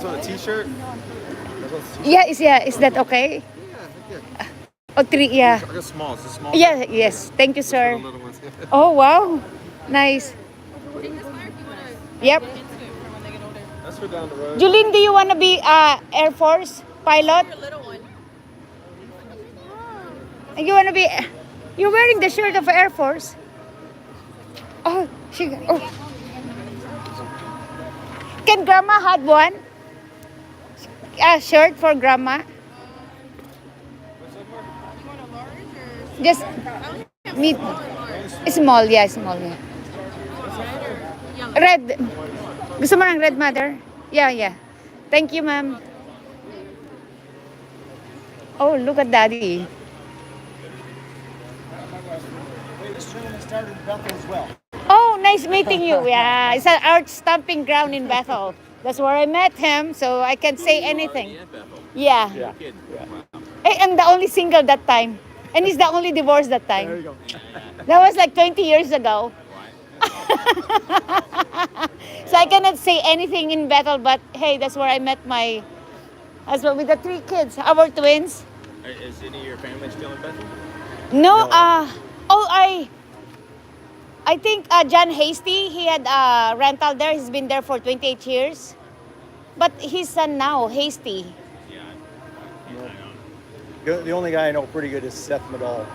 That's on a t-shirt? Yeah, is that okay? Yeah. Oh, 3, yeah. I got small. It's a small. Yeah, yes. Thank you, sir. The little ones. Oh, wow. Nice. Yep. That's for down the road. Julene, do you want to be Air Force pilot? You want to be... You're wearing the shirt of Air Force. Oh, she... Oh. Can Grandma have one? A shirt for Grandma? Just... Me... Small, yeah, small, yeah. Red. Gusto mo ng red, mother? Yeah, yeah. Thank you, ma'am. Oh, look at daddy. This gentleman started in Bethel as well. Oh, nice meeting you. Yeah, it's an art stamping ground in Bethel. That's where I met him, so I can't say anything. Yeah. And the only single that time. And he's the only divorced that time. There you go. That was like 20 years ago. So I cannot say anything in Bethel, but hey, that's where I met my husband with the 3 kids, our twins. Is any of your family still in Bethel? No, I think John Hasty, he had a rental there. He's been there for 28 years. But his son now, Hasty. The only guy I know pretty good is 𝗧𝗵𝗶𝘀.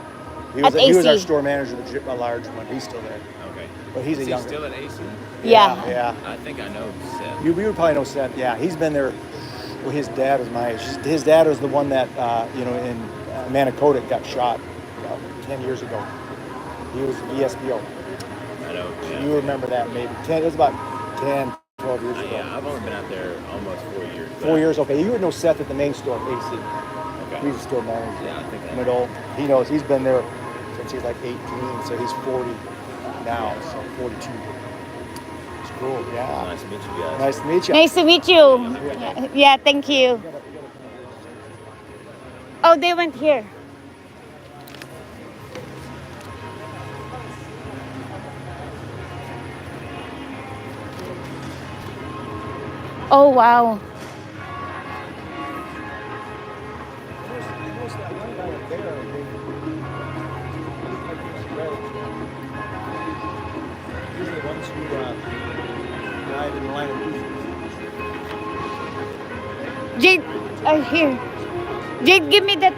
He was our store manager, the large one. He's still there. Okay. But he's a younger. Still at AC? Yeah. Yeah. I think I know Seth. You would probably know Seth. Yeah, he's been there. Well, his dad was my age. His dad was the one that, in 𝗵𝗶𝘀 got shot about 10 years ago. He was VSBO. I know. Yeah. You remember that maybe. It was about 10, 12 years ago. Yeah, I've only been out there almost 4 years. 4 years, okay. You would know Seth at the main store, AC. Okay. He's a store manager. Yeah, I think I know. Middle. He knows. He's been there since he's like 18, so he's 40 now, so 42. It's cool, yeah. Nice to meet you guys. Nice to meet you. Nice to meet you. Yeah, thank you. Oh, they went here. Oh, wow. Jade, here. Jade, give me that.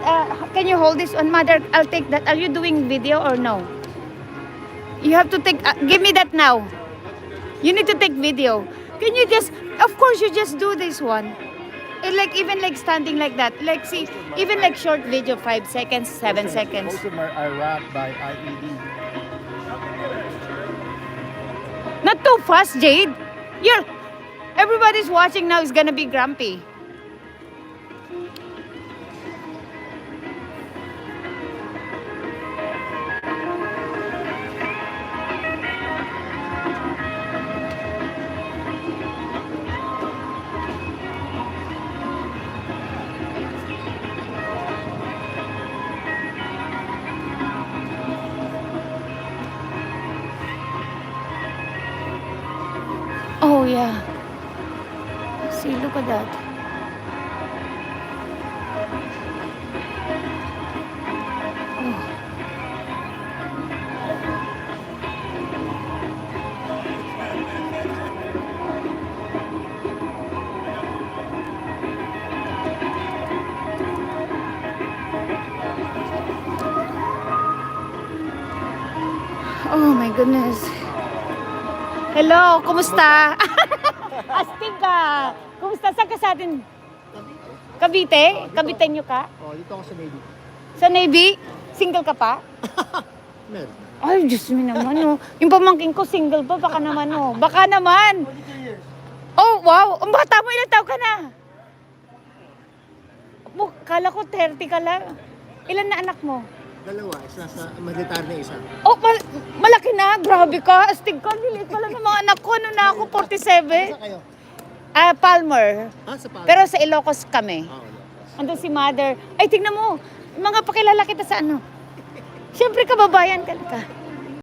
Can you hold this one, mother? I'll take that. Are you doing video or no? You have to take. Give me that now. You need to take video. Can you just? Of course, you just do this one. Even standing like that. Like see, even like short video, 5 seconds, 7 seconds. Most of them are wrapped by IED. Not too fast, Jade. Everybody's watching now is gonna be grumpy. Oh yeah. See, look at that. Oh my goodness. Hello, kumusta? Astig ka. Kumusta? Saan ka sa atin? Cavite? Caviteño ka? Oh, dito ako sa Navy. Sa Navy? Single ka pa? Meron. Ay, Diyos mo naman, oh. Yung pamangking ko, single pa. Baka naman, oh. Baka naman. Oh, wow. Ang bata mo, ilang taon ka na? Kala ko 30 ka lang. Ilan na anak mo? Dalawa, isa sa militar na isa. Oh, malaki na. Grabe ka. Astig ka. Lilit pala ng mga anak ko. Ano na ako? 47. Isa kayo? Palmer. Sa Palmer? Pero sa Ilocos kami. Ilocos. Andun si mother. Ay, tingnan mo. Mga pakilala kita sa ano. Siyempre, kababayan ka.